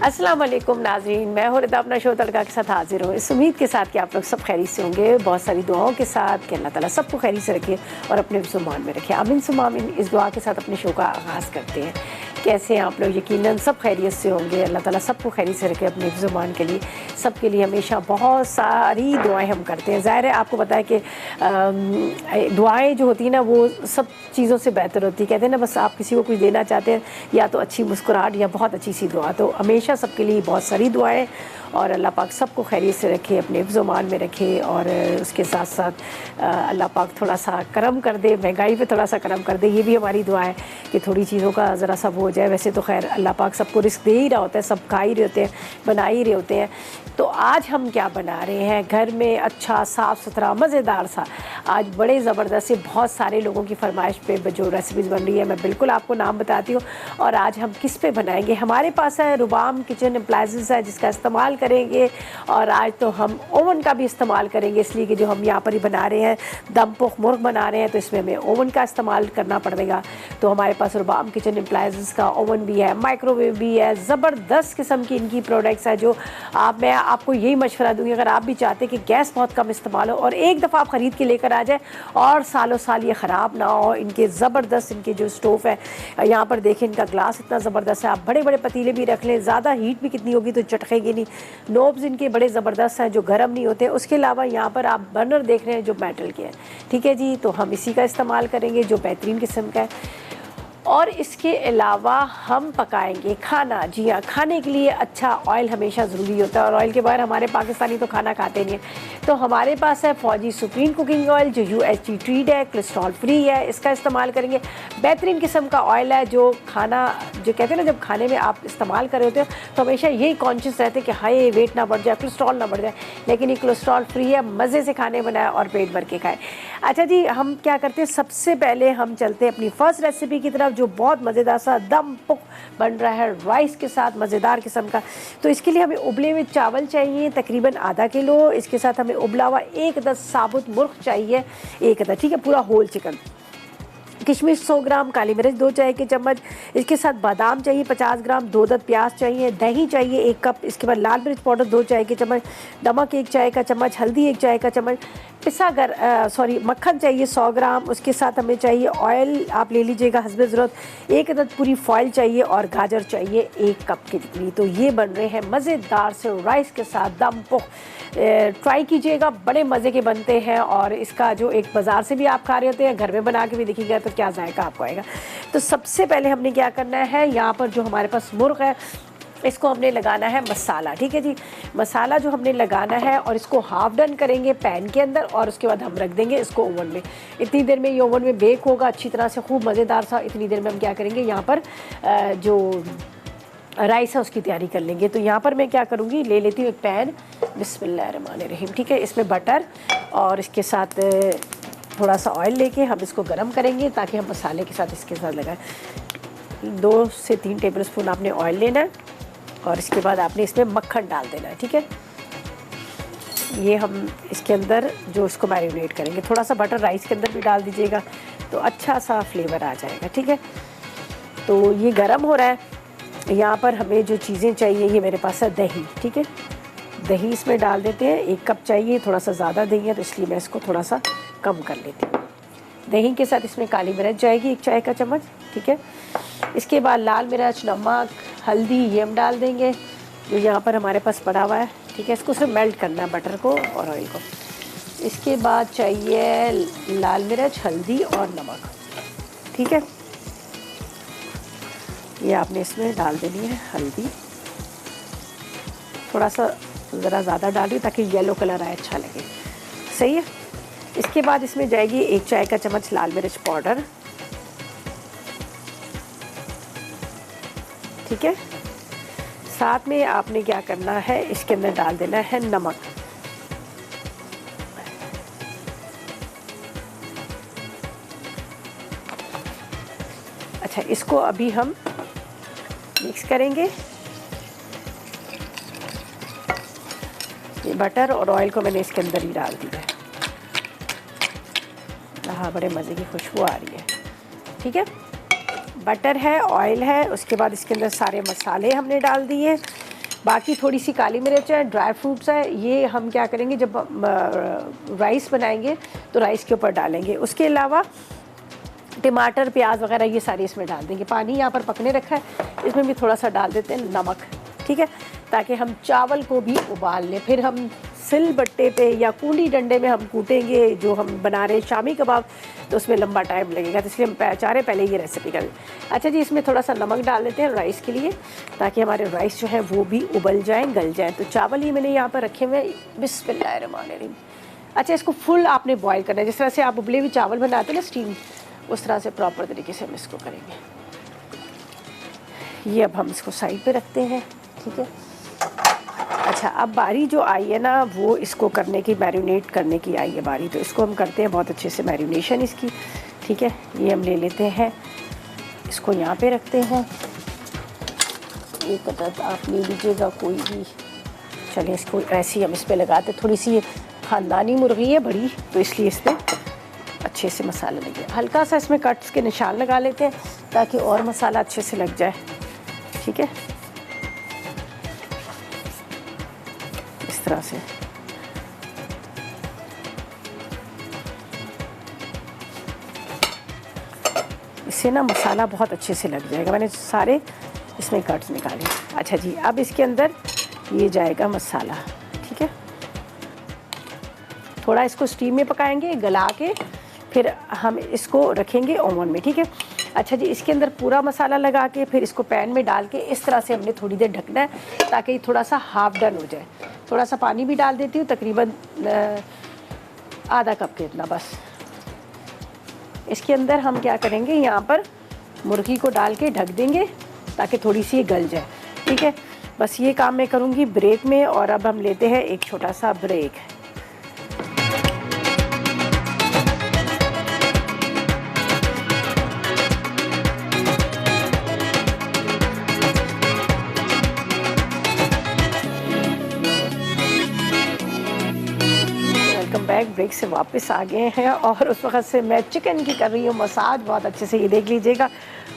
अस्सलाम वालेकुम नाज़रीन, मैं हूं रिदा अपना शो तड़का के साथ हाजिर हूँ। इस उम्मीद के साथ कि आप लोग सब खैरियत से होंगे, बहुत सारी दुआओं के साथ कि अल्लाह ताला सबको खैरियत से रखे और अपने ज़ुबान में रखे। आमीन सुम्मा आमीन। इस दुआ के साथ अपने शो का आगाज़ करते हैं। कैसे हैं आप लोग? यकीनन सब खैरियत से होंगे। अल्लाह ताला सबको खैरियत से रखे अपने ज़ुबान के लिए, सबके लिए हमेशा बहुत सारी दुआएं हम करते हैं। ज़ाहिर है आपको पता है कि दुआएं जो होती हैं ना वो सब चीज़ों से बेहतर होती है। कहते हैं ना, बस आप किसी को कुछ देना चाहते हैं या तो अच्छी मुस्कुराहट या बहुत अच्छी सी दुआ, तो हमेशा सबके लिए बहुत सारी दुआएं। और अल्लाह पाक सबको खैरियत से रखे, अपने ज़ुबान में रखे। और उसके साथ साथ अल्लाह पाक थोड़ा सा करम कर दे, महंगाई पे थोड़ा सा करम कर दे। ये भी हमारी दुआ है कि थोड़ी चीज़ों का ज़रा सा हो जाए। वैसे तो खैर अल्लाह पाक सबको रिस्क दे ही रहा होता है, सब खा ही रहे होते हैं, बना ही रहे होते हैं। तो आज हम क्या बना रहे हैं घर में? अच्छा साफ़ सुथरा मज़ेदार सा, आज बड़े ज़बरदस्त से बहुत सारे लोगों की फरमाइश पे जो रेसिपीज़ बन रही है, मैं बिल्कुल आपको नाम बताती हूँ। और आज हम किस पे बनाएंगे? हमारे पास है रुबाम किचन अप्लायंसेस है जिसका इस्तेमाल करेंगे। और आज तो हम ओवन का भी इस्तेमाल करेंगे, इसलिए कि जो हम यहाँ पर ही बना रहे हैं दम पुख्त मुर्ग बना रहे हैं, तो इसमें हमें ओवन का इस्तेमाल करना पड़ेगा। तो हमारे पास रुबाम किचन अप्लायंसेस का ओवन भी है, माइक्रोवेव भी है, ज़बरदस्त किस्म की इनकी प्रोडक्ट्स है। जो मैं आपको यही मशवरा दूँगी, अगर आप भी चाहते कि गैस बहुत कम इस्तेमाल हो और एक दफ़ा आप ख़रीद के लेकर आ जाए और सालों साल ये ख़राब ना हो। इनके ज़बरदस्त इनके जो स्टोव है, यहाँ पर देखें इनका ग्लास इतना ज़बरदस्त है। आप बड़े बड़े पतीले भी रख लें, ज़्यादा हीट भी कितनी होगी तो चटकेगी नहीं। नोब्स इनके बड़े ज़बरदस्त हैं जो गर्म नहीं होते। उसके अलावा यहाँ पर आप बर्नर देख रहे हैं जो मेटल के हैं, ठीक है जी। तो हम इसी का इस्तेमाल करेंगे जो बेहतरीन किस्म का है। और इसके अलावा हम पकाएंगे खाना। जी हाँ, खाने के लिए अच्छा ऑयल हमेशा ज़रूरी होता है और ऑयल के बगैर हमारे पाकिस्तानी तो खाना खाते नहीं हैं। तो हमारे पास है फौजी सुप्रीम कुकिंग ऑयल जो UHT ट्रीड है, कोलेस्ट्रॉल फ्री है। इसका इस्तेमाल करेंगे। बेहतरीन किस्म का ऑयल है जो खाना, जो कहते हैं ना, जब खाने में आप इस्तेमाल कर रहे होते हो तो हमेशा यही कॉन्शियस रहते हैं कि हाय वेट ना बढ़ जाए, कोलेस्ट्रॉल ना बढ़ जाए। लेकिन ये कोलेस्ट्रॉल फ्री है, मज़े से खाने बनाए और पेट भर के खाएँ। अच्छा जी, हम क्या करते हैं, सबसे पहले हम चलते हैं अपनी फ़र्स्ट रेसिपी की तरफ जो बहुत मज़ेदार सा दम पुख्त बन रहा है राइस के साथ, मज़ेदार किस्म का। तो इसके लिए हमें उबले हुए चावल चाहिए तकरीबन आधा किलो। इसके साथ हमें उबला हुआ 1 साबुत मुर्ग चाहिए, 1 ठीक है, पूरा होल चिकन। किशमिश 100 ग्राम, काली मिर्च 2 चाय के चम्मच। इसके साथ बादाम चाहिए 50 ग्राम, 2 अदद प्याज चाहिए, दही चाहिए 1 कप। इसके बाद लाल मिर्च पाउडर 2 चाय के चम्मच, नमक 1 चाय का चम्मच, हल्दी 1 चाय का चम्मच, मक्खन चाहिए 100 ग्राम। उसके साथ हमें चाहिए ऑयल, आप ले लीजिएगा हस्बे ज़रूरत। 1 अदद पूरी फॉइल चाहिए और गाजर चाहिए 1 कप की जितनी। तो ये बन रहे हैं मज़ेदार से राइस के साथ दम पुख्त। ट्राई कीजिएगा, बड़े मज़े के बनते हैं। और इसका जो एक बाज़ार से भी आप खा रहे होते हैं, घर में बना के भी देखिएगा तो क्या जायका आपको आएगा। तो सबसे पहले हमने क्या करना है, यहाँ पर जो हमारे पास मुर्ग है इसको हमने लगाना है मसाला, ठीक है जी। मसाला जो हमने लगाना है और इसको हाफ डन करेंगे पैन के अंदर और उसके बाद हम रख देंगे इसको ओवन में। इतनी देर में ये ओवन में बेक होगा अच्छी तरह से, खूब मज़ेदार सा। इतनी देर में हम क्या करेंगे, यहाँ पर जो राइस है उसकी तैयारी कर लेंगे। तो यहाँ पर मैं क्या करूँगी, ले लेती हूँ एक पैन, बिस्मिल्लाहिर्रहमानिर्रहीम, ठीक है। इसमें बटर और इसके साथ थोड़ा सा ऑयल लेके हम इसको गरम करेंगे ताकि हम मसाले के साथ इसके साथ लगाएं। 2 से 3 टेबल स्पून आपने ऑयल लेना है और इसके बाद आपने इसमें मक्खन डाल देना है, ठीक है। ये हम इसके अंदर जो इसको मैरिनेट करेंगे, थोड़ा सा बटर राइस के अंदर भी डाल दीजिएगा तो अच्छा सा फ्लेवर आ जाएगा, ठीक है। तो ये गरम हो रहा है। यहाँ पर हमें जो चीज़ें चाहिए, ये मेरे पास है दही, ठीक है। दही इसमें डाल देते हैं, 1 कप चाहिए, थोड़ा सा ज़्यादा दही है तो इसलिए मैं इसको थोड़ा सा कम कर लेती हूँ। दही के साथ इसमें काली मिर्च जाएगी 1 चाय का चम्मच, ठीक है। इसके बाद लाल मिर्च, नमक, हल्दी ये हम डाल देंगे जो यहाँ पर हमारे पास पड़ा हुआ है, ठीक है। इसको सिर्फ मेल्ट करना है, बटर को और ऑयल को। इसके बाद चाहिए लाल मिर्च, हल्दी और नमक, ठीक है। ये आपने इसमें डाल देनी है हल्दी, थोड़ा सा ज़रा ज़्यादा डालिए ताकि येलो कलर आए, अच्छा लगे, सही है। इसके बाद इसमें जाएगी 1 चाय का चम्मच लाल मिर्च पाउडर, ठीक है। साथ में आपने क्या करना है, इसके अंदर डाल देना है नमक, अच्छा। इसको अभी हम मिक्स करेंगे। ये बटर और ऑयल को मैंने इसके अंदर ही डाल दिया है। हाँ, बड़े मज़े की खुशबू आ रही है, ठीक है। बटर है, ऑयल है, उसके बाद इसके अंदर सारे मसाले हमने डाल दिए। बाकी थोड़ी सी काली मिर्च है, ड्राई फ्रूट्स है, ये हम क्या करेंगे जब राइस बनाएंगे तो राइस के ऊपर डालेंगे। उसके अलावा टमाटर, प्याज वगैरह ये सारी इसमें डाल देंगे। पानी यहाँ पर पकने रखा है, इसमें भी थोड़ा सा डाल देते हैं नमक, ठीक है, ताकि हम चावल को भी उबाल लें। फिर हम सिल बट्टे पे या कूंडी डंडे में हम कूटेंगे, जो हम बना रहे हैं शामी कबाब, तो उसमें लंबा टाइम लगेगा, तो इसलिए हम चाह रहे पहले ये रेसिपी कर लें। अच्छा जी, इसमें थोड़ा सा नमक डाल देते हैं राइस के लिए, ताकि हमारे राइस जो है वो भी उबल जाएँ, गल जाएँ। तो चावल ही मैंने यहाँ पर रखे हुए हैं, बिस्मिल्लाहिर्रहमानिर्रहीम। अच्छा, इसको फुल आपने बॉयल करना है, जिस तरह से आप उबले हुए चावल बनाते हैं ना स्टीम, उस तरह से प्रॉपर तरीके से हम इसको करेंगे। ये अब हम इसको साइड पे रखते हैं, ठीक है। अच्छा, अब बारी जो आई है ना वो इसको करने की, मैरिनेट करने की आई है बारी, तो इसको हम करते हैं बहुत अच्छे से मैरिनेशन इसकी, ठीक है। ये हम ले लेते हैं, इसको यहाँ पे रखते हैं। एक अदद आप ले लीजिएगा कोई भी, चलिए इसको ऐसे ही हम इस पर लगाते। थोड़ी सी ख़ानदानी मुर्गी है बड़ी, तो इसलिए इस पर अच्छे से मसाला लगे। हल्का सा इसमें कट्स के निशान लगा लेते हैं ताकि और मसाला अच्छे से लग जाए, ठीक है, इस तरह से। इससे ना मसाला बहुत अच्छे से लग जाएगा। मैंने सारे इसमें कट्स निकाले। अच्छा जी, अब इसके अंदर ये जाएगा मसाला, ठीक है। थोड़ा इसको स्टीम में पकाएंगे गला के, फिर हम इसको रखेंगे ओवन में, ठीक है। अच्छा जी, इसके अंदर पूरा मसाला लगा के फिर इसको पैन में डाल के इस तरह से हमने थोड़ी देर ढकना है ताकि थोड़ा सा हाफ डन हो जाए। थोड़ा सा पानी भी डाल देती हूँ, तकरीबन आधा कप के इतना बस। इसके अंदर हम क्या करेंगे, यहाँ पर मुर्गी को डाल के ढक देंगे ताकि थोड़ी सी गल जाए, ठीक है। बस ये काम मैं करूँगी ब्रेक में। और अब हम लेते हैं एक छोटा सा ब्रेक। ब्रेक से वापस आ गए हैं और उस वक्त से मैं चिकन की कर रही हूँ मसाज बहुत अच्छे से। ये देख लीजिएगा,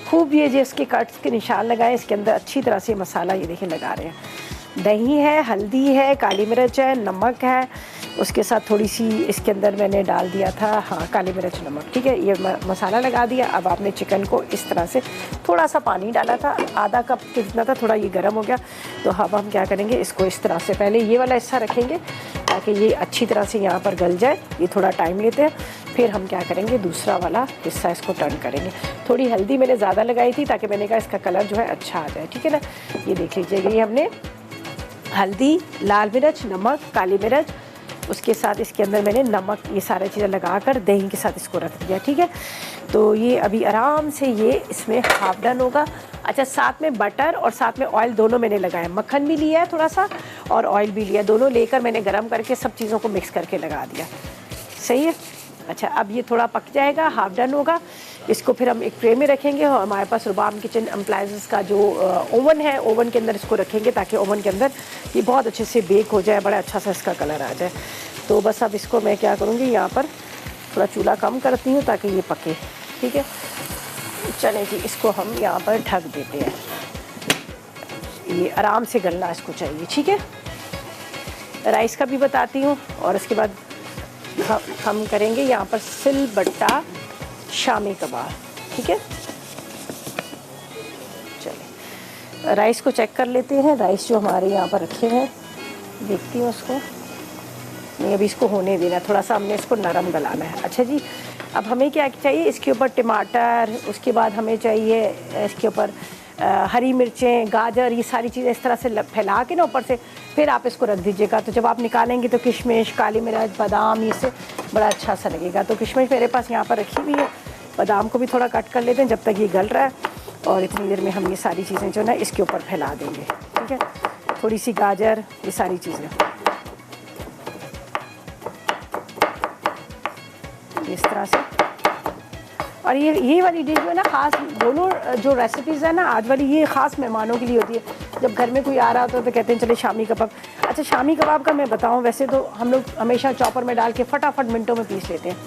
खूब ये जो इसके कट्स के निशान लगाए, इसके अंदर अच्छी तरह से मसाला ये देखिए लगा रहे हैं। दही है, हल्दी है, काली मिर्च है, नमक है, उसके साथ थोड़ी सी इसके अंदर मैंने डाल दिया था, हाँ, काली मिर्च, नमक, ठीक है। ये मसाला लगा दिया। अब आपने चिकन को इस तरह से, थोड़ा सा पानी डाला था, आधा कप के जितना था, थोड़ा ये गर्म हो गया। तो अब हम क्या करेंगे, इसको इस तरह से पहले ये वाला हिस्सा रखेंगे ताकि ये अच्छी तरह से यहाँ पर गल जाए। ये थोड़ा टाइम लेते हैं। फिर हम क्या करेंगे, दूसरा वाला हिस्सा इसको टर्न करेंगे। थोड़ी हल्दी मैंने ज़्यादा लगाई थी ताकि मैंने कहा इसका कलर जो है अच्छा आ जाए, ठीक है ना। ये देख लीजिएगा, ये हमने हल्दी, लाल मिर्च, नमक, काली मिर्च, उसके साथ इसके अंदर मैंने नमक, ये सारी चीज़ें लगाकर दही के साथ इसको रख दिया, ठीक है। तो ये अभी आराम से ये इसमें हाफ डन होगा। अच्छा, साथ में बटर और साथ में ऑयल दोनों मैंने लगाया, मक्खन भी लिया है थोड़ा सा और ऑयल भी लिया, दोनों लेकर मैंने गरम करके सब चीज़ों को मिक्स करके लगा दिया। सही है। अच्छा, अब ये थोड़ा पक जाएगा, हाफ डन होगा। इसको फिर हम एक ट्रे में रखेंगे और हमारे पास रुबाम किचन अप्लायंसेस का जो ओवन है, ओवन के अंदर इसको रखेंगे ताकि ओवन के अंदर ये बहुत अच्छे से बेक हो जाए, बड़ा अच्छा सा इसका कलर आ जाए। तो बस अब इसको मैं क्या करूँगी, यहाँ पर थोड़ा चूल्हा कम करती हूँ ताकि ये पके, ठीक है। चले जी, इसको हम यहाँ पर ढक देते हैं। ये आराम से गलना इसको चाहिए, ठीक है। राइस का भी बताती हूँ और इसके बाद हम करेंगे यहाँ पर सिल बट्टा शामी कबाब, ठीक है। चलिए, राइस को चेक कर लेते हैं। राइस जो हमारे यहाँ पर रखे हैं, देखती हूँ उसको। नहीं, अभी इसको होने देना, थोड़ा सा हमने इसको नरम गलाना है। अच्छा जी, अब हमें क्या चाहिए, इसके ऊपर टमाटर, उसके बाद हमें चाहिए इसके ऊपर हरी मिर्चें, गाजर, ये सारी चीज़ें इस तरह से फैला के ना ऊपर से फिर आप इसको रख दीजिएगा। तो जब आप निकालेंगे तो किशमिश, काली मिर्च, बादाम, ये से बड़ा अच्छा सा लगेगा। तो किशमिश मेरे पास यहाँ पर रखी हुई है, बादाम को भी थोड़ा कट कर लेते हैं जब तक ये गल रहा है। और इतनी देर में हम ये सारी चीज़ें जो ना इसके ऊपर फैला देंगे, ठीक है। थोड़ी सी गाजर, ये सारी चीज़ें इस तरह से। और ये वाली डिश जो है ना, ख़ास दोनों जो रेसिपीज़ है ना आज वाली, ये ख़ास मेहमानों के लिए होती है। जब घर में कोई आ रहा होता है तो कहते हैं चले शामी कबाब। अच्छा, शामी कबाब का मैं बताऊं, वैसे तो हम लोग हमेशा चॉपर में डाल के फटाफट मिनटों में पीस लेते हैं,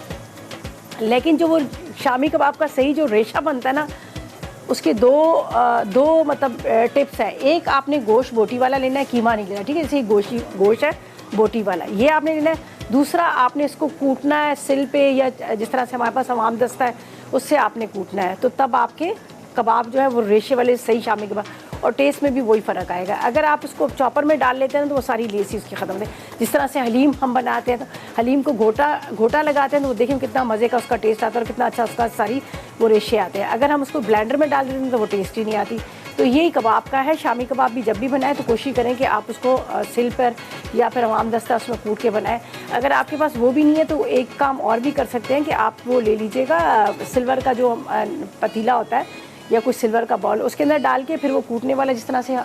लेकिन जो वो शामी कबाब का सही जो रेशा बनता है ना, उसके दो मतलब टिप्स है। एक, आपने गोश्त बोटी वाला लेना है, कीमा नहीं लेना, ठीक है। जैसे गोश्त है बोटी वाला, ये आपने लेना है। दूसरा, आपने इसको कूटना है सिल पे, या जिस तरह से हमारे पास हमाम दस्ता है उससे आपने कूटना है, तो तब आपके कबाब जो है वो रेशे वाले सही शामी कबाब, और टेस्ट में भी वही फ़र्क आएगा। अगर आप उसको चॉपर में डाल लेते हैं तो वो सारी लेसी उसकी ख़त्म है। जिस तरह से हलीम हम बनाते हैं, तो हलीम को घोटा लगाते हैं तो वो देखें कितना मज़े का उसका टेस्ट आता है और कितना अच्छा उसका सारी वो रेशे आते हैं। अगर हम उसको ब्लेंडर में डाल देते हैं तो वो टेस्ट ही नहीं आती। तो यही कबाब का है। शामी कबाब भी जब भी बनाए तो कोशिश करें कि आप उसको सिल पर या फिर हमाम दस्ता उसमें कूट के बनाएं। अगर आपके पास वो भी नहीं है तो एक काम और भी कर सकते हैं कि आप वो ले लीजिएगा, सिल्वर का जो पतीला होता है या कुछ सिल्वर का बॉल, उसके अंदर डाल के फिर वो कूटने वाला, जिस तरह से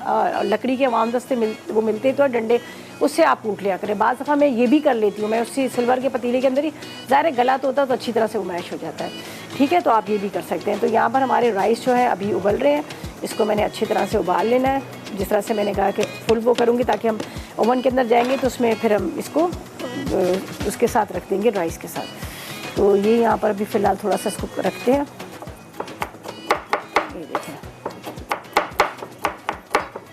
लकड़ी के हमाम दस्ते वो मिलते तो डंडे, उससे आप कूट लिया करें। बाज़ दफ़ा मैं ये भी कर लेती हूँ, मैं उसी सिल्वर के पतीले के अंदर ही, ज़ाहिर गला तो होता है तो अच्छी तरह से वो मैश हो जाता है, ठीक है। तो आप ये भी कर सकते हैं। तो यहाँ पर हमारे राइस जो है अभी उबल रहे हैं, इसको मैंने अच्छी तरह से उबाल लेना है। जिस तरह से मैंने कहा कि फुल वो करूँगी ताकि हम ओवन के अंदर जाएंगे तो उसमें फिर हम इसको उसके साथ रख देंगे, राइस के साथ। तो ये यहाँ पर अभी फ़िलहाल थोड़ा सा इसको रखते हैं। ये देखें,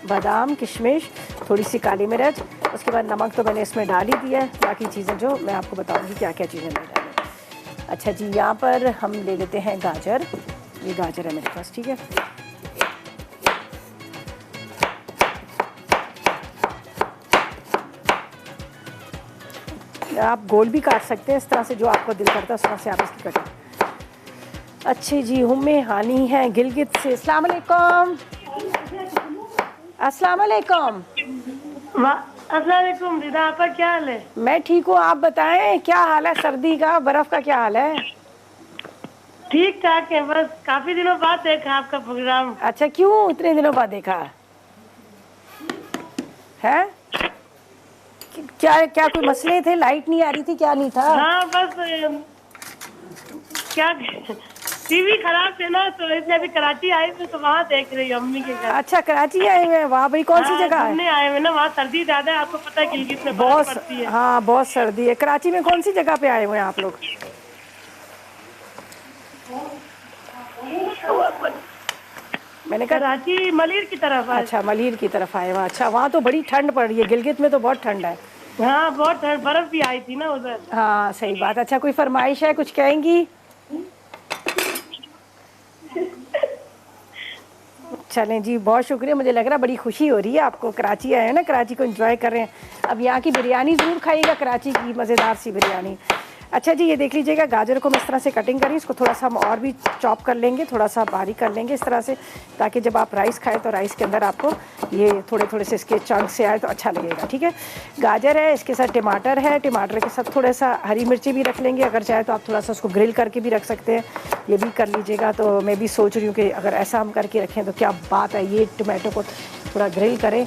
बादाम, किशमिश, थोड़ी सी काली मिर्च, उसके बाद नमक तो मैंने इसमें डाल ही दिया है। बाकी चीज़ें जो मैं आपको बताऊँगी क्या क्या चीज़ें मैंने डाली। अच्छा जी, यहाँ पर हम ले लेते हैं गाजर। ये गाजर है मेरे पास, ठीक है। आप गोल भी काट सकते हैं, इस तरह से जो आपको दिल करता है उस तरह से आप इसकी कटिंग। अच्छे जी, हुम्मे हानी है गिलगित से। अस्सलाम वालेकुम। अस्सलाम वालेकुम। अस्सलाम वालेकुम दीदा, आपका क्या हाल है? मैं ठीक हूँ, आप बताएं क्या हाल है? सर्दी का, बर्फ का क्या हाल है? ठीक ठाक है, बस काफी दिनों बाद देखा आपका प्रोग्राम। अच्छा, क्यों इतने दिनों बाद देखा है? क्या कोई मसले थे? लाइट नहीं आ रही थी, क्या नहीं था? हाँ बस क्या टीवी खराब थे ना, तो इसलिए अभी कराची आए थे तो वहाँ देख रही हूँ अम्मी के घर। अच्छा, कराची आए हुए हैं, वहाँ भाई कौन सी जगह है? घूमने आए हुए ना, वहाँ सर्दी ज्यादा है, आपको पता है गिलगित में बहुत बर्फ पड़ती है। हाँ, बहुत सर्दी है। कराची में कौन सी जगह पे आए हुए हैं आप लोग? मैंने कहा कराची मलिर की तरफ है। अच्छा, मलिर की तरफ आए हुए। अच्छा, वहाँ तो बड़ी ठंड पड़ रही है, गिलगित में तो बहुत ठंड है। हाँ बहुत ठंड, बर्फ भी आई थी ना उधर। हाँ सही बात। अच्छा, कोई फरमाइश है, कुछ कहेंगी? चलें जी, बहुत शुक्रिया। मुझे लग रहा है बड़ी खुशी हो रही है आपको, कराची आए हैं ना, कराची को एंजॉय कर रहे हैं। अब यहाँ की बिरयानी ज़रूर खाइएगा, कराची की मज़ेदार सी बिरयानी। अच्छा जी, ये देख लीजिएगा, गाजर को मैं इस तरह से कटिंग करी, इसको थोड़ा सा हम और भी चॉप कर लेंगे, थोड़ा सा बारीक कर लेंगे इस तरह से, ताकि जब आप राइस खाएं तो राइस के अंदर आपको ये थोड़े थोड़े से इसके चंक से आए तो अच्छा लगेगा, ठीक है। गाजर है, इसके साथ टमाटर है, टमाटर के साथ थोड़ा सा हरी मिर्ची भी रख लेंगे। अगर चाहे तो आप थोड़ा सा उसको ग्रिल करके भी रख सकते हैं, ये भी कर लीजिएगा। तो मैं भी सोच रही हूँ कि अगर ऐसा हम करके रखें तो क्या बात है, ये टमाटो को थोड़ा ग्रिल करें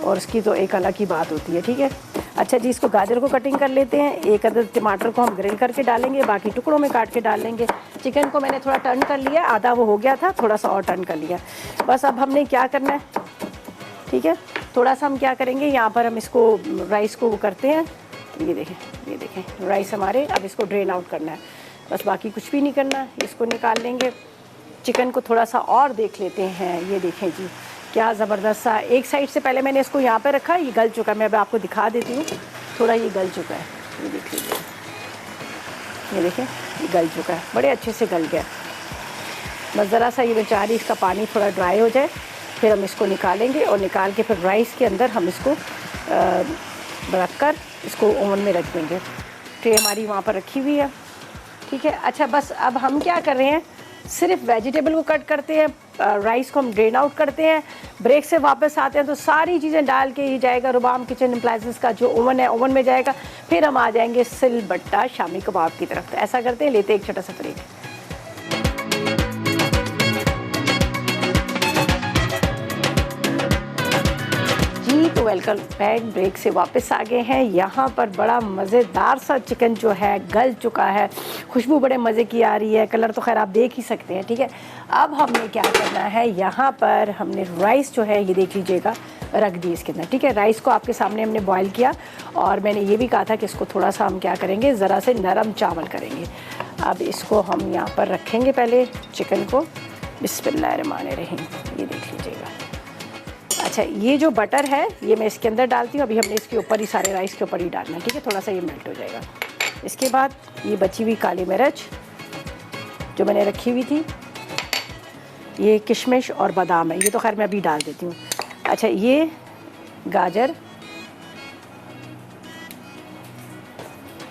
और उसकी तो एक अलग ही बात होती है, ठीक है। अच्छा जी, इसको गाजर को कटिंग कर लेते हैं। एक अदद टमाटर को हम ग्रिल करके डालेंगे, बाकी टुकड़ों में काट के डाल लेंगे। चिकन को मैंने थोड़ा टर्न कर लिया, आधा वो हो गया था, थोड़ा सा और टर्न कर लिया। बस अब हमने क्या करना है, ठीक है, थोड़ा सा हम क्या करेंगे, यहाँ पर हम इसको राइस को वो करते हैं। ये देखें राइस हमारे, अब इसको ड्रेन आउट करना है, बस बाकी कुछ भी नहीं करना। इसको निकाल लेंगे। चिकन को थोड़ा सा और देख लेते हैं। ये देखें जी, क्या ज़बरदस्त सा। एक साइड से पहले मैंने इसको यहाँ पे रखा, ये गल चुका है। मैं अब आपको दिखा देती हूँ, थोड़ा ये गल चुका है। ये देख लीजिए, ये देखें, ये गल चुका है, बड़े अच्छे से गल गया। बस ज़रा सा ये बेचारी इसका पानी थोड़ा ड्राई हो जाए, फिर हम इसको निकालेंगे और निकाल के फिर राइस के अंदर हम इसको रख कर इसको ओवन में रख देंगे। ट्रे हमारी वहाँ पर रखी हुई है, ठीक है। अच्छा, बस अब हम क्या कर रहे हैं, सिर्फ वेजिटेबल को कट करते हैं, राइस को हम ड्रेन आउट करते हैं। ब्रेक से वापस आते हैं तो सारी चीज़ें डाल के ही जाएगा रुबाम किचन अप्लायंसेस का जो ओवन है, ओवन में जाएगा। फिर हम आ जाएंगे सिलबट्टा शामी कबाब की तरफ। तो ऐसा करते हैं, लेते हैं एक छोटा सा ब्रेक। तो वेलकम बैक, ब्रेक से वापस आ गए हैं। यहाँ पर बड़ा मज़ेदार सा चिकन जो है गल चुका है, खुशबू बड़े मज़े की आ रही है, कलर तो खैर आप देख ही सकते हैं, ठीक है। अब हमने क्या करना है, यहाँ पर हमने राइस जो है ये देख लीजिएगा रख दी इसके अंदर, ठीक है। राइस को आपके सामने हमने बॉईल किया और मैंने ये भी कहा था कि इसको थोड़ा सा हम क्या करेंगे, ज़रा से नरम चावल करेंगे। अब इसको हम यहाँ पर रखेंगे, पहले चिकन को बिस्मिल्लाहिर्रहमानिर्रहीम, ये देख लीजिएगा। अच्छा, ये जो बटर है ये मैं इसके अंदर डालती हूँ। अभी हमने इसके ऊपर ही सारे राइस के ऊपर ही डालना है, ठीक है। थोड़ा सा ये मेल्ट हो जाएगा। इसके बाद ये बची हुई काली मिर्च जो मैंने रखी हुई थी, ये किशमिश और बादाम है, ये तो खैर मैं अभी डाल देती हूँ। अच्छा, ये गाजर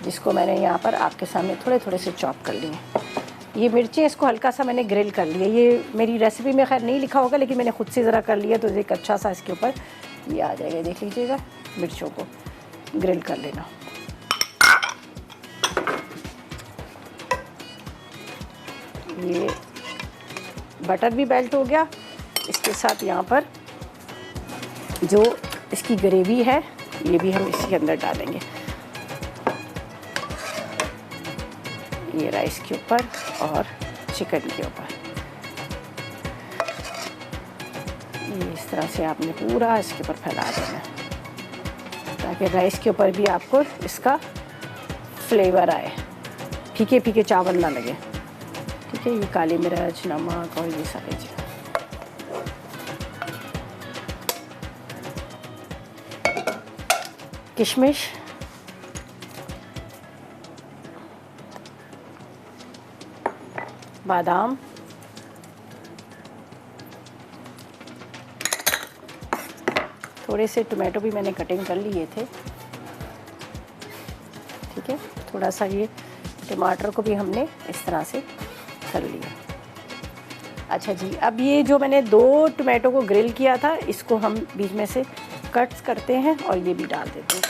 जिसको मैंने यहाँ पर आपके सामने थोड़े थोड़े से चॉप कर लिए। ये मिर्चें, इसको हल्का सा मैंने ग्रिल कर लिया। ये मेरी रेसिपी में खैर नहीं लिखा होगा, लेकिन मैंने खुद से ज़रा कर लिया तो एक अच्छा सा इसके ऊपर ये आ जाएगा। देख लीजिएगा, मिर्चों को ग्रिल कर लेना। ये बटर भी मेल्ट हो गया। इसके साथ यहाँ पर जो इसकी ग्रेवी है ये भी हम इसके अंदर डालेंगे, ये राइस के ऊपर और चिकन के ऊपर। ये इस तरह से आपने पूरा इसके ऊपर फैला देना ताकि राइस के ऊपर भी आपको इसका फ्लेवर आए, फीके फीके चावल ना लगे, ठीक है। ये काली मिर्च, नमक और ये सारी चीज़ें। किशमिश, बादाम, थोड़े से टमाटो भी मैंने कटिंग कर लिए थे, ठीक है। थोड़ा सा ये टमाटर को भी हमने इस तरह से कर लिया। अच्छा जी, अब ये जो मैंने 2 टमाटो को ग्रिल किया था इसको हम बीच में से कट्स करते हैं और ये भी डाल देते हैं,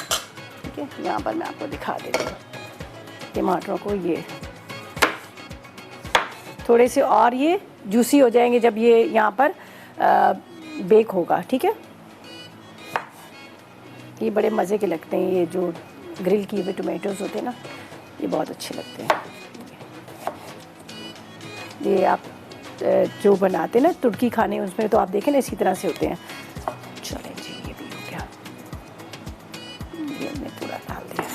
ठीक है। यहाँ पर मैं आपको दिखा देती हूँ टमाटरों को। ये थोड़े से और ये जूसी हो जाएंगे जब ये यहाँ पर बेक होगा, ठीक है। ये बड़े मज़े के लगते हैं, ये जो ग्रिल किए हुए टोमेटोज़ होते हैं ना, ये बहुत अच्छे लगते हैं। ये आप जो बनाते हैं ना तुर्की खाने, उसमें तो आप देखें ना इसी तरह से होते हैं। चलें जी, ये भी हो गया, ये हमने पूरा डाल दिया।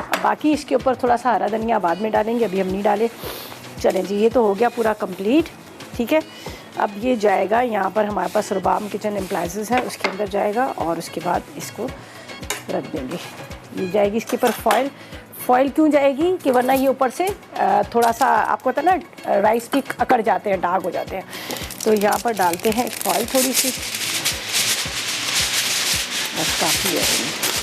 अब बाकी इसके ऊपर थोड़ा सा हरा धनिया बाद में डालेंगे, अभी हम नहीं डाले। चलें जी, ये तो हो गया पूरा कंप्लीट, ठीक है। अब ये जाएगा यहाँ पर, हमारे पास रुबाम किचन एप्लायंसेस है, उसके अंदर जाएगा और उसके बाद इसको रख देंगे। ये जाएगी इसके ऊपर फॉइल। फॉइल क्यों जाएगी कि वरना ये ऊपर से थोड़ा सा आपको पता ना राइस भी अकड़ जाते हैं, दाग हो जाते हैं, तो यहाँ पर डालते हैं फॉइल थोड़ी सी, बस काफ़ी है।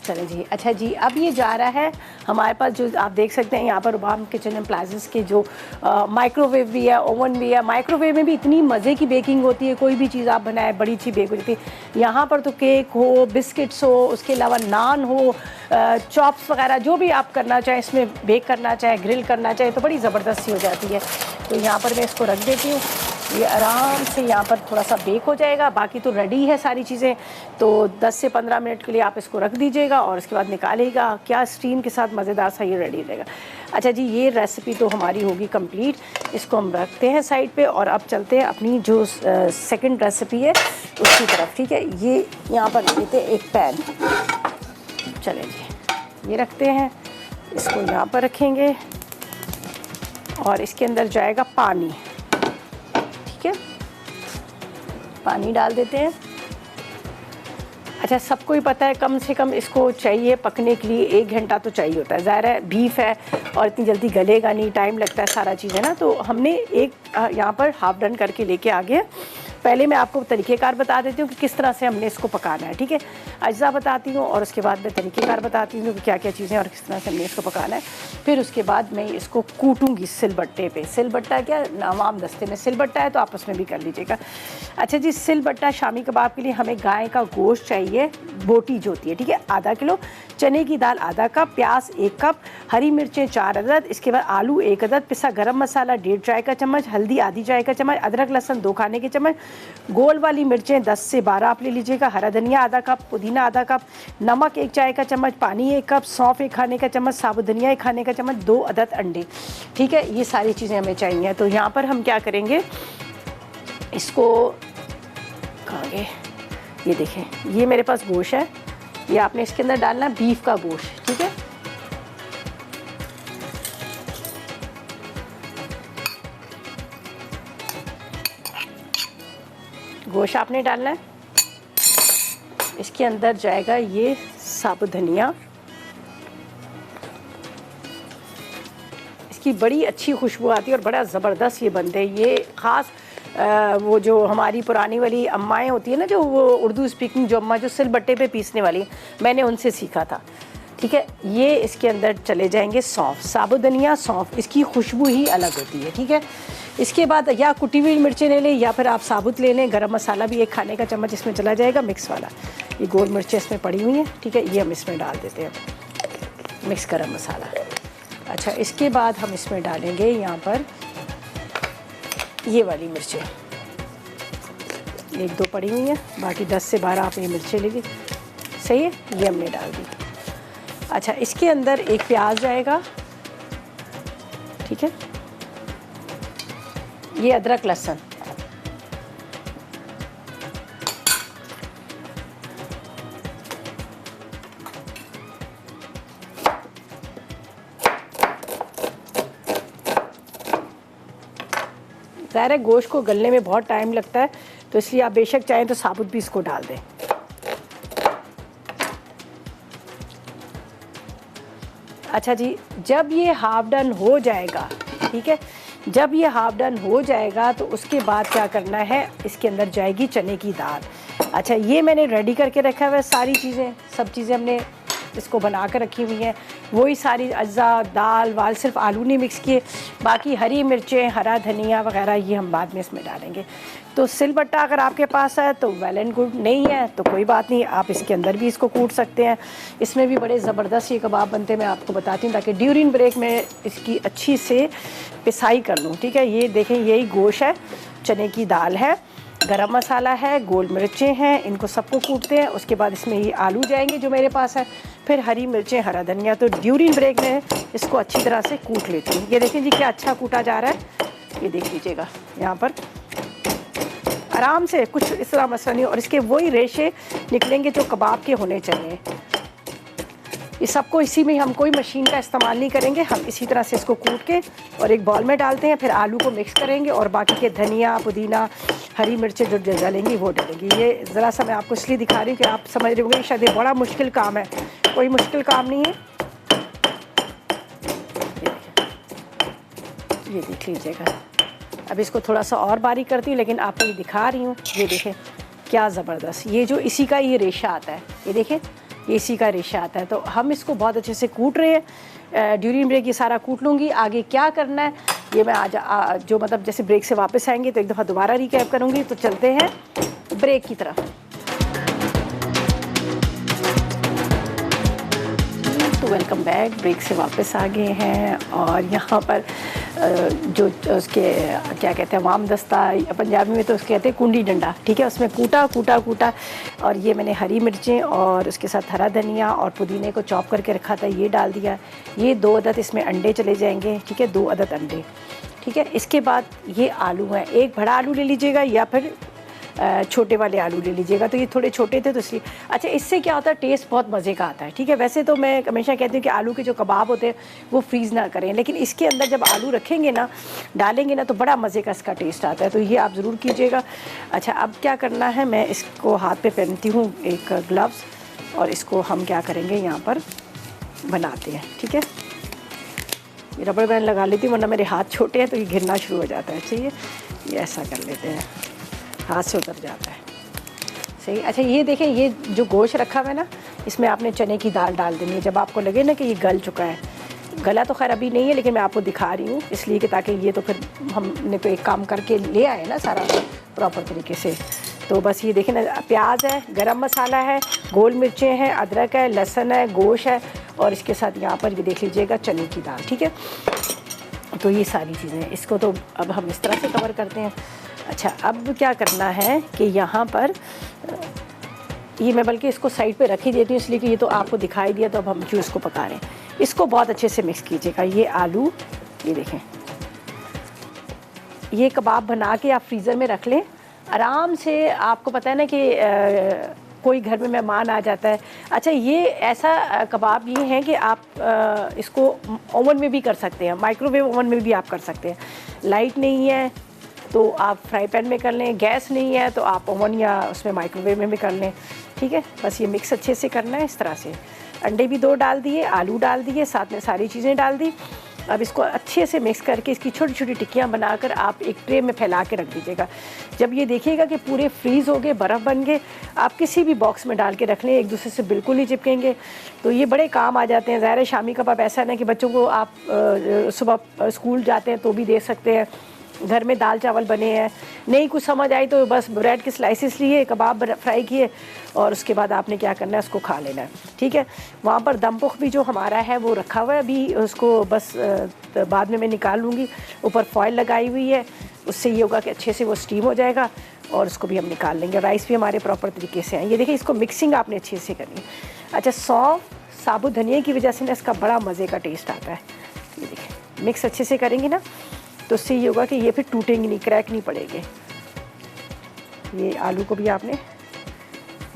चलें जी। अच्छा जी, अब ये जा रहा है हमारे पास, जो आप देख सकते हैं यहाँ पर रुबाम किचन एप्लायंसेस के जो माइक्रोवेव भी है, ओवन भी है। माइक्रोवेव में भी इतनी मज़े की बेकिंग होती है, कोई भी चीज़ आप बनाए बड़ी अच्छी बेक हो जाती है। यहाँ पर तो केक हो, बिस्किट्स हो, उसके अलावा नान हो, चॉप्स वगैरह जो भी आप करना चाहें, इसमें बेक करना चाहें, ग्रिल करना चाहें, तो बड़ी ज़बरदस्त सी हो जाती है। तो यहाँ पर मैं इसको रख देती हूँ, ये आराम से यहाँ पर थोड़ा सा बेक हो जाएगा। बाकी तो रेडी है सारी चीज़ें, तो 10 से 15 मिनट के लिए आप इसको रख दीजिएगा और उसके बाद निकालेगा। क्या स्टीम के साथ मज़ेदार सा ये रेडी रहेगा। अच्छा जी, ये रेसिपी तो हमारी होगी कंप्लीट, इसको हम रखते हैं साइड पे और अब चलते हैं अपनी जो सेकंड रेसिपी है उसकी तरफ, ठीक है। ये यहाँ पर लेते हैं एक पैन, चलें जी, ये रखते हैं, इसको यहाँ पर रखेंगे और इसके अंदर जाएगा पानी, ठीक है। पानी डाल देते हैं। अच्छा, सबको ही पता है कम से कम इसको चाहिए पकने के लिए 1 घंटा तो चाहिए होता है। ज़ाहिर है बीफ है और इतनी जल्दी गलेगा नहीं, टाइम लगता है सारा चीज़, है ना। तो हमने एक यहाँ पर हाफ डन करके लेके आ गए। पहले मैं आपको तरीक़ेकार बता देती हूँ कि किस तरह से हमने इसको पकाना है, ठीक है। अज्जा बताती हूँ और उसके बाद मैं तरीक़ेकार बताती हूँ कि क्या क्या चीज़ें और किस तरह से हमने इसको पकाना है। फिर उसके बाद मैं इसको कूटूँगी सिलबट्टे पे। सिलबट्टा क्या, नवाम दस्ते में सिलबट्टा है तो आप उसमें भी कर लीजिएगा। अच्छा जी, सिलबट्टा शामी कबाब के लिए हमें गाय का गोश्त चाहिए, बोटी जो होती है, ठीक है, आधा किलो, चने की दाल आधा कप, प्याज 1 कप, हरी मिर्चें 4 अदद, इसके बाद आलू 1 अदद, पिसा गरम मसाला 1.5 चाय का चम्मच, हल्दी आधी चाय का चम्मच, अदरक लहसुन 2 खाने के चम्मच, गोल वाली मिर्चें 10 से 12 आप ले लीजिएगा, हरा धनिया आधा कप, पुदीना आधा कप, नमक 1 चाय का चम्मच, पानी 1 कप, सौंफ 1 खाने का चम्मच, साबुत धनिया 1 खाने का चम्मच, 2 अदद अंडे। ठीक है, ये सारी चीज़ें हमें चाहिए। तो यहाँ पर हम क्या करेंगे, इसको कहाँ गए, ये देखें, ये मेरे पास गोश्त है, ये आपने इसके अंदर डालना है बीफ का गोश्त। ठीक है, गोश्त आपने डालना है, इसके अंदर जाएगा ये साबुत धनिया, इसकी बड़ी अच्छी खुशबू आती है और बड़ा ज़बरदस्त ये बनते हैं। ये ख़ास वो जो हमारी पुरानी वाली अम्माएँ होती है ना, जो वो उर्दू स्पीकिंग जो अम्मा जो सिलबट्टे पे पीसने वाली, मैंने उनसे सीखा था। ठीक है, ये इसके अंदर चले जाएंगे सौंफ, साबुत धनिया, सौंफ, इसकी खुशबू ही अलग होती है। ठीक है, इसके बाद या कुटी हुई मिर्चें ले लें या फिर आप साबुत ले लें। गरम मसाला भी 1 खाने का चम्मच इसमें चला जाएगा, मिक्स वाला। ये गोल मिर्चें इसमें पड़ी हुई हैं। ठीक है, ये हम इसमें डाल देते हैं, मिक्स गरम मसाला। अच्छा, इसके बाद हम इसमें डालेंगे यहाँ पर ये वाली मिर्चें, 1-2 पड़ी हुई हैं, बाकी 10 से 12 आप ये मिर्चें लीजिए। सही है, ये हमने डाल दी। अच्छा, इसके अंदर एक प्याज जाएगा। ठीक है, ये अदरक लहसुन, ज़ाहिर है गोश्त को गलने में बहुत टाइम लगता है, तो इसलिए आप बेशक चाहें तो साबुत भी इसको डाल दें। अच्छा जी, जब ये हाफ डन हो जाएगा, ठीक है, जब ये हाफ डन हो जाएगा तो उसके बाद क्या करना है, इसके अंदर जाएगी चने की दाल। अच्छा, ये मैंने रेडी करके रखा हुआ है, सारी चीज़ें, सब चीज़ें हमने इसको बना कर रखी हुई हैं। वही सारी अज्जा, दाल वाल, सिर्फ आलू नहीं मिक्स किए, बाकी हरी मिर्चें, हरा धनिया वगैरह ये हम बाद में इसमें डालेंगे। तो सिलबट्टा अगर आपके पास है तो वेल एंड गुड, नहीं है तो कोई बात नहीं, आप इसके अंदर भी इसको कूट सकते हैं। इसमें भी बड़े ज़बरदस्त ये कबाब बनते हैं, मैं आपको बताती हूँ, ताकि ड्यूरिंग ब्रेक में इसकी अच्छी से पिसाई कर लूँ। ठीक है, ये देखें, यही गोश्त है, चने की दाल है, गरम मसाला है, गोल मिर्चें हैं, इनको सबको कूटते हैं। उसके बाद इसमें ये आलू जाएंगे जो मेरे पास है, फिर हरी मिर्चें, हरा धनिया। तो ड्यूरिंग ब्रेक में इसको अच्छी तरह से कूट लेती हूँ। ये देखें जी क्या अच्छा कूटा जा रहा है, ये देख लीजिएगा यहाँ पर आराम से, कुछ इस तरह मसला नहीं। और इसके वही रेशे निकलेंगे जो कबाब के होने चाहिए। ये सबको इसी में, हम कोई मशीन का इस्तेमाल नहीं करेंगे, हम इसी तरह से इसको कूट के और एक बॉल में डालते हैं, फिर आलू को मिक्स करेंगे और बाकी के धनिया, पुदीना, हरी मिर्चें जो डालेंगी वो डालेंगी। ये ज़रा सा मैं आपको इसलिए दिखा रही हूँ कि आप समझ रहे होंगे शायद ये बड़ा मुश्किल काम है, कोई मुश्किल काम नहीं है। ये देख लीजिएगा, अब इसको थोड़ा सा और बारीक करती हूँ, लेकिन आपको ये दिखा रही हूँ। ये देखें क्या ज़बरदस्त, ये जो इसी का ये रेशा आता है, ये देखें, ये इसी का रेशा आता है। तो हम इसको बहुत अच्छे से कूट रहे हैं। ड्यूरिंग ब्रेक ये सारा कूट लूँगी। आगे क्या करना है ये मैं आज जो मतलब जैसे ब्रेक से वापस आएंगे तो एक दफ़ा दोबारा रिकैप करूँगी। तो चलते हैं ब्रेक की तरफ। तो वेलकम बैक, ब्रेक से वापस आ गए हैं और यहाँ पर जो उसके क्या कहते हैं, वाम दस्ता, पंजाबी में तो उसके कहते हैं कुंडी डंडा। ठीक है, उसमें कूटा और ये मैंने हरी मिर्चें और उसके साथ हरा धनिया और पुदीने को चॉप करके रखा था, ये डाल दिया। ये 2 अदद इसमें अंडे चले जाएंगे। ठीक है, 2 अदद अंडे। ठीक है, इसके बाद ये आलू हैं, एक बड़ा आलू ले लीजिएगा या फिर छोटे वाले आलू ले लीजिएगा। तो ये थोड़े छोटे थे तो इसलिए। अच्छा, इससे क्या होता है, टेस्ट बहुत मज़े का आता है। ठीक है, वैसे तो मैं हमेशा कहती हूँ कि आलू के जो कबाब होते हैं वो फ्रीज़ ना करें, लेकिन इसके अंदर जब आलू रखेंगे ना, डालेंगे ना, तो बड़ा मज़े का इसका टेस्ट आता है। तो ये आप ज़रूर कीजिएगा। अच्छा, अब क्या करना है, मैं इसको हाथ पे पहनती हूँ एक ग्लव्स, और इसको हम क्या करेंगे यहाँ पर बनाते हैं। ठीक है, ये रबड़ बैंड लगा लेती हूँ, वरना मेरे हाथ छोटे हैं तो ये घिरना शुरू हो जाता है। चाहिए, ये ऐसा कर लेते हैं, हाथ से उतर जाता है। सही। अच्छा, ये देखें, ये जो गोश्त रखा हुआ है ना, इसमें आपने चने की दाल डाल देनी है। जब आपको लगे ना कि ये गल चुका है, गला तो खैर अभी नहीं है, लेकिन मैं आपको दिखा रही हूँ इसलिए कि ताकि ये तो फिर हमने तो एक काम करके ले आए ना सारा प्रॉपर तरीके से। तो बस ये देखें ना, प्याज है, गरम मसाला है, गोल मिर्चें हैं, अदरक है, लहसुन है, गोश्त है, और इसके साथ यहाँ पर ये देख लीजिएगा चने की दाल। ठीक है, तो ये सारी चीज़ें, इसको तो अब हम इस तरह से कवर करते हैं। अच्छा, अब क्या करना है कि यहाँ पर ये मैं बल्कि इसको साइड पे रख ही देती हूँ, इसलिए कि ये तो आपको दिखाई दिया, तो अब हम जूस को पका रहे हैं। इसको बहुत अच्छे से मिक्स कीजिएगा। ये आलू, ये देखें, ये कबाब बना के आप फ्रीज़र में रख लें आराम से। आपको पता है ना कि कोई घर में मेहमान आ जाता है। अच्छा, ये ऐसा कबाब ये है कि आप इसको ओवन में भी कर सकते हैं, माइक्रोवेव ओवन में भी आप कर सकते हैं। लाइट नहीं है तो आप फ्राई पैन में कर लें, गैस नहीं है तो आप ओवन या उसमें माइक्रोवेव में भी कर लें। ठीक है, बस ये मिक्स अच्छे से करना है इस तरह से। अंडे भी 2 डाल दिए, आलू डाल दिए, साथ में सारी चीज़ें डाल दी। अब इसको अच्छे से मिक्स करके इसकी छोटी छोटी टिक्कियाँ बनाकर आप एक ट्रे में फैला के रख दीजिएगा। जब ये देखिएगा कि पूरे फ्रीज़ हो गए, बर्फ़ बन गए, आप किसी भी बॉक्स में डाल के रख लें, एक दूसरे से बिल्कुल नहीं चिपकेंगे, तो ये बड़े काम आ जाते हैं। ज़ाहिर है शामी कबाब ऐसा ना कि बच्चों को आप सुबह स्कूल जाते हैं तो भी दे सकते हैं। घर में दाल चावल बने हैं, नहीं कुछ समझ आई तो बस ब्रेड के स्लाइसिस लिए, कबाब फ्राई किए और उसके बाद आपने क्या करना है, उसको खा लेना है। ठीक है, वहाँ पर दमपुख भी जो हमारा है वो रखा हुआ है, अभी उसको बस बाद में मैं निकाल लूँगी। ऊपर फॉइल लगाई हुई है, उससे ये होगा कि अच्छे से वो स्टीम हो जाएगा और उसको भी हम निकाल लेंगे। राइस भी हमारे प्रॉपर तरीके से हैं। ये देखिए, इसको मिक्सिंग आपने अच्छे से करनी है। अच्छा, सौंफ साबुत धनिया की वजह से ना इसका बड़ा मज़े का टेस्ट आता है। ये देखिए, मिक्स अच्छे से करेंगे ना तो उससे ये होगा कि ये फिर टूटेंगे नहीं, क्रैक नहीं पड़ेंगे। ये आलू को भी आपने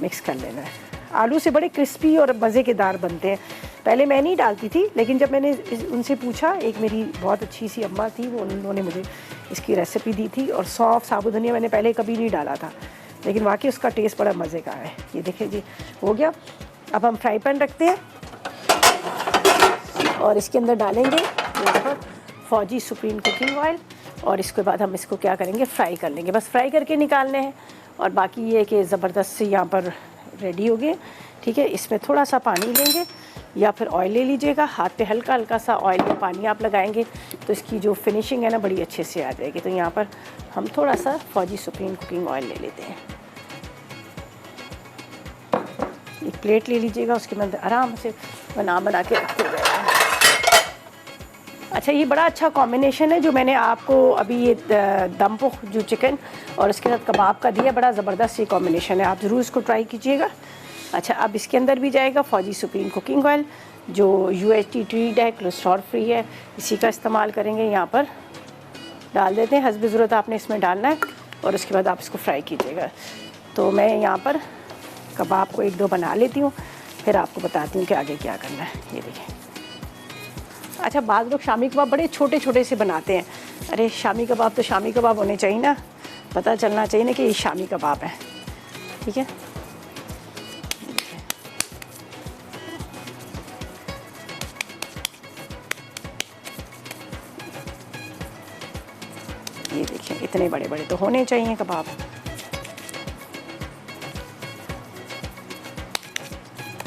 मिक्स कर लेना है। आलू से बड़े क्रिस्पी और मज़ेदार बनते हैं। पहले मैं नहीं डालती थी, लेकिन जब मैंने उनसे पूछा, एक मेरी बहुत अच्छी सी अम्मा थी, वो उन्होंने मुझे इसकी रेसिपी दी थी। और सौंफ साबुत धनिया मैंने पहले कभी नहीं डाला था, लेकिन वाकई उसका टेस्ट बड़ा मज़े का है। ये देखिए जी, हो गया। अब हम फ्राई पैन रखते हैं और इसके अंदर डालेंगे यहाँ पर फौजी सुप्रीम कुकिंग ऑयल और इसके बाद हम इसको क्या करेंगे, फ्राई कर लेंगे। बस फ्राई करके निकालने हैं और बाकी ये कि ज़बरदस्त से यहाँ पर रेडी हो गए। ठीक है, इसमें थोड़ा सा पानी लेंगे या फिर ऑयल ले लीजिएगा। हाथ पे हल्का हल्का सा ऑयल या पानी आप लगाएंगे तो इसकी जो फिनिशिंग है ना बड़ी अच्छे से आ जाएगी। तो यहाँ पर हम थोड़ा सा फौजी सुप्रीम कुकिंग ऑयल ले लेते हैं। एक प्लेट ले लीजिएगा, उसके अंदर आराम से बना के रखते जाएगा। अच्छा, ये बड़ा अच्छा कॉम्बिनेशन है जो मैंने आपको अभी ये दमपुख जो चिकन और उसके साथ कबाब का दिया, बड़ा ज़बरदस्त ये कॉम्बिनेशन है, आप ज़रूर इसको ट्राई कीजिएगा। अच्छा, अब इसके अंदर भी जाएगा फौजी सुप्रीम कुकिंग ऑयल जो UHT ट्रीट है, कोलेस्ट्रॉल फ्री है, इसी का इस्तेमाल करेंगे। यहाँ पर डाल देते हैं, हस्ब ज़रूरत आपने इसमें डालना है और उसके बाद आप इसको फ्राई कीजिएगा। तो मैं यहाँ पर कबाब को 1-2 बना लेती हूँ, फिर आपको बताती हूँ कि आगे क्या करना है। ये देखिए। अच्छा, बाद लोग शामी कबाब बड़े छोटे छोटे से बनाते हैं। अरे शामी कबाब तो शामी कबाब होने चाहिए ना, पता चलना चाहिए ना कि ये शामी कबाब है। ठीक है, ये देखिए, इतने बड़े बड़े तो होने चाहिए कबाब।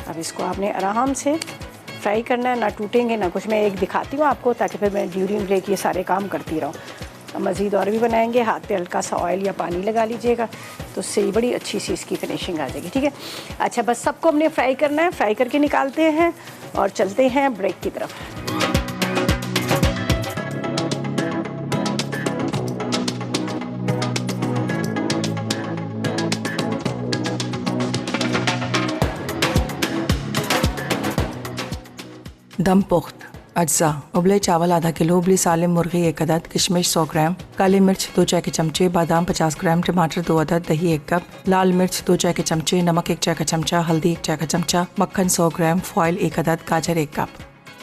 अब इसको आपने आराम से फ्राई करना है, ना टूटेंगे ना कुछ। मैं एक दिखाती हूँ आपको ताकि फिर मैं ड्यूरिंग ब्रेक ये सारे काम करती रहूँ। अब मज़ीद और भी बनाएंगे। हाथ पे हल्का सा ऑयल या पानी लगा लीजिएगा तो उससे ही बड़ी अच्छी सी इसकी फिनिशिंग आ जाएगी। ठीक है, अच्छा, बस सबको हमने फ्राई करना है। फ्राई करके निकालते हैं और चलते हैं ब्रेक की तरफ। दम पुख्त अज्जा: उबले चावल आधा किलो, उबली सालिम मुर्गी 1 अदद, किशमिश 100 ग्राम, काली मिर्च 2 चाय के चमचे, बादाम 50 ग्राम, टमाटर 2 अदद, दही 1 कप, लाल मिर्च 2 चाय के चमचे, नमक 1 चाय का चमचा, हल्दी 1 चाय का चमचा, मक्खन 100 ग्राम, फॉइल 1 अदद, गाजर 1 कप।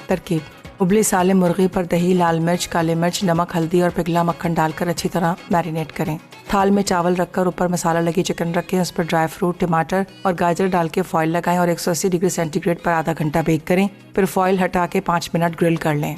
तरकीब: उबली सालिम मुर्गी पर दही, लाल मिर्च, काले मिर्च, नमक, हल्दी और पिघला मक्खन डालकर अच्छी तरह मैरिनेट करें। थाल में चावल रखकर ऊपर मसाला लगी चिकन रखें, उस पर ड्राई फ्रूट, टमाटर और गाजर डाल के फॉइल लगाएं और 180 डिग्री सेंटीग्रेड पर आधा घंटा बेक करें। फिर फॉइल हटा के 5 मिनट ग्रिल कर लें।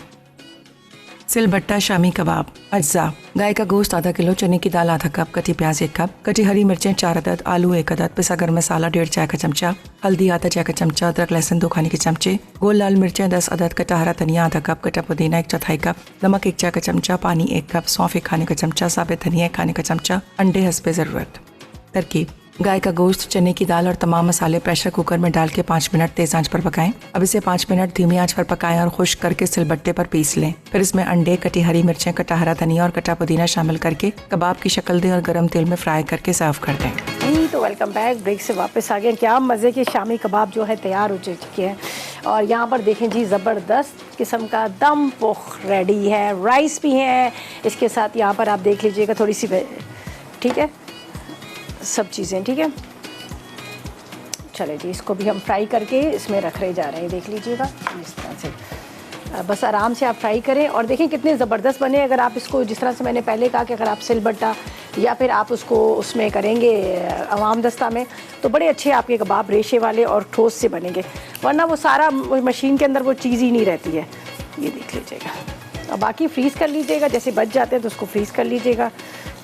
सिलबट्टा शामी कबाब अज्जा: गाय का गोश्त आधा किलो, चने की दाल आधा कप, कटी प्याज 1 कप, कटी हरी मिर्चें 4 अदद, आलू 1 अदद, पिसा गरम मसाला 1.5 चाय का चमचा, हल्दी आधा चाय का चमचा, अदरक लहसुन 2 खाने के चमचे, गोल लाल मिर्चें 10 अदद, कटा हरा धनिया आधा कप, कटा पुदीना 1/4 कप, नमक 1 चाय का चमचा, पानी 1 कप, सौंफ 1 खाने का चमचा, साबित धनिया 1 खाने का चमचा, अंडे हस्बे ज़रूरत। तरकीब: गाय का गोश्त, चने की दाल और तमाम मसाले प्रेशर कुकर में डाल के 5 मिनट तेज आंच पर पकाएं। अब इसे 5 मिनट धीमी आंच पर पकाएं और खुश्क करके सिलबट्टे पर पीस लें। फिर इसमें अंडे, कटी हरी मिर्चें, कटा हरा धनिया और कटा पुदीना शामिल करके कबाब की शक्ल दें और गर्म तेल में फ्राई करके सर्व कर दें। जी तो वेलकम बैक, ब्रेक से वापस आ गए। क्या मज़े के शामी कबाब जो है तैयार हो चुके हैं और यहाँ पर देखें जी ज़बरदस्त किस्म का दम पोख रेडी है, राइस भी है इसके साथ। यहाँ पर आप देख लीजिएगा थोड़ी सी, ठीक है, सब चीज़ें ठीक है। चले जी, इसको भी हम फ्राई करके इसमें रख रहे जा रहे हैं, देख लीजिएगा इस तरह से। बस आराम से आप फ्राई करें और देखें कितने ज़बरदस्त बने। अगर आप इसको जिस तरह से मैंने पहले कहा कि अगर आप सिलबट्टा या फिर आप उसको उसमें करेंगे अवाम दस्ता में तो बड़े अच्छे आपके कबाब रेशे वाले और ठोस से बनेंगे, वरना वो सारा मशीन के अंदर वो चीज़ ही नहीं रहती है। ये देख लीजिएगा। और बाकी फ्रीज़ कर लीजिएगा, जैसे बच जाते हैं तो उसको फ्रीज़ कर लीजिएगा,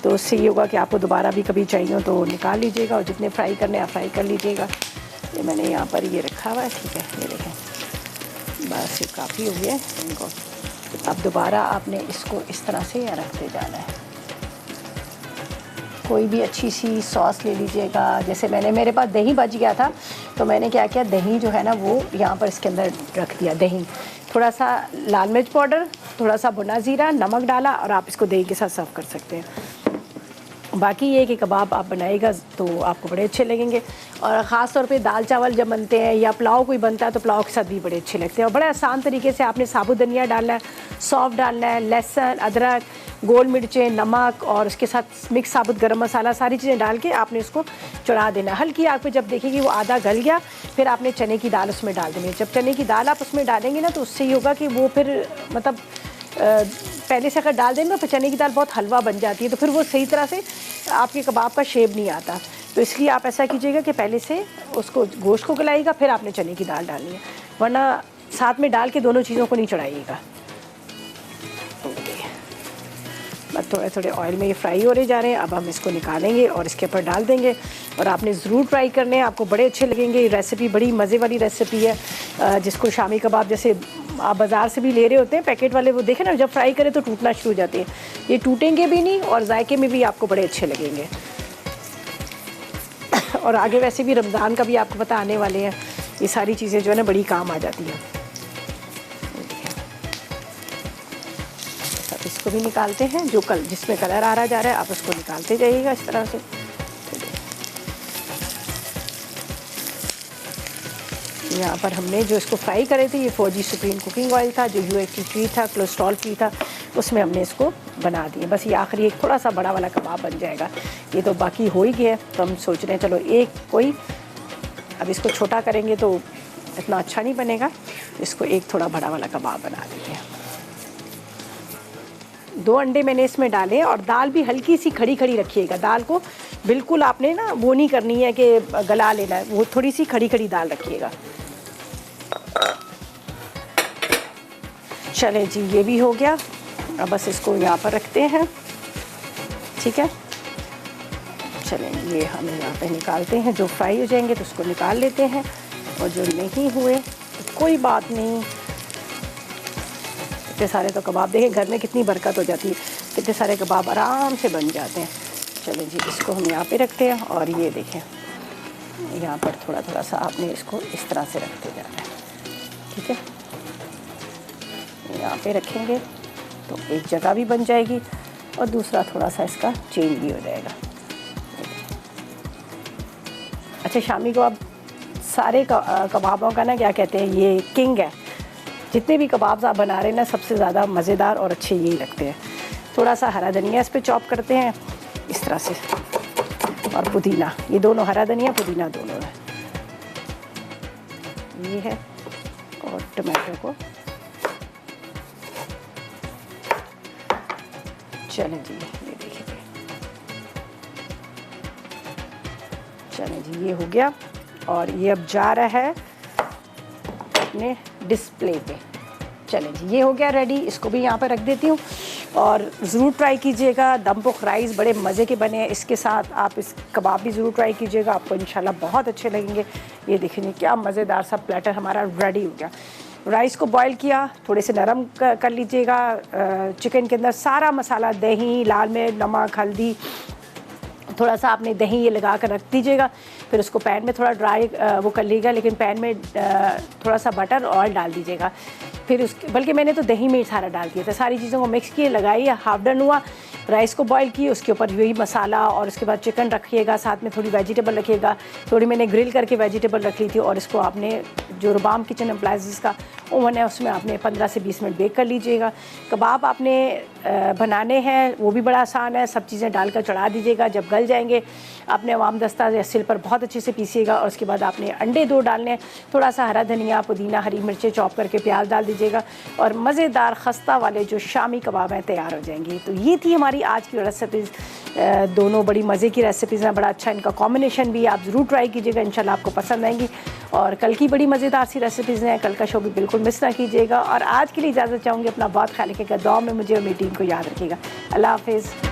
तो उससे ये होगा कि आपको दोबारा भी कभी चाहिए हो तो निकाल लीजिएगा और जितने फ्राई करने आप फ्राई कर लीजिएगा। ये मैंने यहाँ पर ये रखा हुआ है, ठीक है, ये देखें बस ये काफ़ी हो गया इनको। अब दोबारा आपने इसको इस तरह से रखते जाना है। कोई भी अच्छी सी सॉस ले लीजिएगा, जैसे मेरे पास दही बच गया था तो मैंने क्या किया, दही जो है ना वो यहाँ पर इसके अंदर रख दिया। दही, थोड़ा सा लाल मिर्च पाउडर, थोड़ा सा भुना ज़ीरा, नमक डाला और आप इसको दही के साथ सर्व कर सकते हैं। बाकी ये कि कबाब आप बनाएगा तो आपको बड़े अच्छे लगेंगे। और ख़ास तौर पे दाल चावल जब बनते हैं या पुलाव कोई बनता है तो पुलाव के साथ भी बड़े अच्छे लगते हैं। और बड़े आसान तरीके से आपने साबुत धनिया डालना है, सौंफ डालना है, लहसुन, अदरक, गोल मिर्चें, नमक और उसके साथ मिक्स साबुत गरम मसाला, सारी चीज़ें डाल के आपने उसको चढ़ा देना। हल्की आग पे जब देखेंगे वो आधा गल गया फिर आपने चने की दाल उसमें डाल देनी है। जब चने की दाल आप उसमें डालेंगे ना तो उससे ये होगा कि वो फिर मतलब पहले से अगर डाल देंगे तो चने की दाल बहुत हलवा बन जाती है, तो फिर वो सही तरह से आपके कबाब का शेप नहीं आता। तो इसलिए आप ऐसा कीजिएगा कि पहले से उसको गोश्त को गलाइएगा फिर आपने चने की दाल डालनी है, वरना साथ में डाल के दोनों चीज़ों को नहीं चढ़ाइएगा। बस थोड़े थोड़े ऑयल में ये फ्राई हो रहे जा रहे हैं। अब हम इसको निकालेंगे और इसके ऊपर डाल देंगे और आपने ज़रूर ट्राई करने हैं, आपको बड़े अच्छे लगेंगे। ये रेसिपी बड़ी मज़े वाली रेसिपी है, जिसको शामी कबाब जैसे आप बाज़ार से भी ले रहे होते हैं पैकेट वाले, वो देखें ना जब फ्राई करें तो टूटना शुरू हो जाते हैं। ये टूटेंगे भी नहीं और जायके में भी आपको बड़े अच्छे लगेंगे। और आगे वैसे भी रमज़ान का भी आपको पता आने वाले हैं, ये सारी चीज़ें जो है ना बड़ी काम आ जाती हैं। इसको भी निकालते हैं, जो जिसमें कलर आ रहा जा रहा है आप उसको निकालते जाइएगा इस तरह से। यहाँ पर हमने जो इसको फ्राई करे थे, ये 4G सुप्रीम कुकिंग ऑयल था जो UHT फ्री था, कोलेस्ट्रॉल फ्री था, उसमें हमने इसको बना दिए। बस ये आखिरी एक थोड़ा सा बड़ा वाला कबाब बन जाएगा। ये तो बाकी हो ही गया, तो हम सोच रहे हैं चलो एक कोई, अब इसको छोटा करेंगे तो इतना अच्छा नहीं बनेगा, इसको एक थोड़ा बड़ा वाला कबाब बना देते हैं। 2 अंडे मैंने इसमें डाले और दाल भी हल्की सी खड़ी खड़ी रखिएगा। दाल को बिल्कुल आपने ना वो नहीं करनी है कि गला लेना है, वो थोड़ी सी खड़ी खड़ी दाल रखिएगा। चलें जी, ये भी हो गया। अब बस इसको यहाँ पर रखते हैं, ठीक है। चलें ये हम यहाँ पे निकालते हैं, जो फ्राई हो जाएंगे तो उसको निकाल लेते हैं और जो नहीं हुए तो कोई बात नहीं। इतने सारे तो कबाब देखें घर में कितनी बरकत हो जाती है, कितने सारे कबाब आराम से बन जाते हैं। चलें जी, इसको हम यहाँ पे रखते हैं और ये देखें यहाँ पर थोड़ा थोड़ा सा आपने इसको इस तरह से रखते जाना है, ठीक है। यहाँ पे रखेंगे तो एक जगह भी बन जाएगी और दूसरा थोड़ा सा इसका चेंज भी हो जाएगा। अच्छा, शामी कबाब सारे कबाबों का ना क्या कहते हैं, ये किंग है। जितने भी कबाब्स आप बना रहे हैं ना सबसे ज़्यादा मज़ेदार और अच्छे यही लगते हैं। थोड़ा सा हरा धनिया इस पर चॉप करते हैं इस तरह से, और पुदीना, ये दोनों हरा धनिया पुदीना दोनों है, ये है। और टमाटो को चलें जी, ये देखिए, चलें जी ये हो गया और ये अब जा रहा है अपने डिस्प्ले पे। चलें जी, ये हो गया रेडी, इसको भी यहाँ पर रख देती हूँ। और ज़रूर ट्राई कीजिएगा, दम पोख राइस बड़े मज़े के बने हैं। इसके साथ आप इस कबाब भी ज़रूर ट्राई कीजिएगा, आपको इंशाल्लाह बहुत अच्छे लगेंगे। ये देखिए क्या मज़ेदार सा प्लेटर हमारा रेडी हो गया। राइस को बॉईल किया, थोड़े से नरम कर लीजिएगा। चिकन के अंदर सारा मसाला, दही, लाल मिर्च, नमक, हल्दी, थोड़ा सा आपने दही ये लगा कर रख दीजिएगा, फिर उसको पैन में थोड़ा ड्राई वो कर लीजिएगा, लेकिन पैन में थोड़ा सा बटर ऑयल डाल दीजिएगा। फिर उसके बल्कि मैंने तो दही में ही सारा डाल दिया था, सारी चीज़ों को मिक्स किए, लगाइए, हाफ डन हुआ, राइस को बॉईल किए, उसके ऊपर यही मसाला और उसके बाद चिकन रखिएगा, साथ में थोड़ी वेजिटेबल रखिएगा, थोड़ी मैंने ग्रिल करके वेजिटेबल रख ली थी, और इसको आपने जो रुबाम किचन एप्लायंसेस का ओवन है उसमें आपने 15 से 20 मिनट बेक कर लीजिएगा। कबाब आपने बनाने हैं, वो भी बड़ा आसान है, सब चीज़ें डालकर चढ़ा दीजिएगा। जब गल जाएंगे आपने अवाम दस्ता या सिल पर बहुत अच्छे से पीसिएगा, और उसके बाद आपने अंडे 2 डालने हैं, थोड़ा सा हरा धनिया, पुदीना, हरी मिर्चें चॉप करके, प्याज डाल दीजिएगा, और मज़ेदार खस्ता वाले जो शामी कबाब हैं तैयार हो जाएंगी। तो ये थी हमारी आज की रेसिपीज़, दोनों बड़ी मज़े की रेसिपीज़ हैं, बड़ा अच्छा इनका कॉम्बिनेशन भी, आप ज़रूर ट्राई कीजिएगा, इंशाल्लाह आपको पसंद आएंगी। और कल की बड़ी मज़ेदार सी रेसिपीज़ हैं, कल का शो भी बिल्कुल मिस ना कीजिएगा। और आज के लिए इजाज़त चाहूँगी, अपना बहुत ख्याल रखिएगा, दुआ में मुझे और मेरी टीम को याद रखिएगा। अल्लाह हाफ़िज़।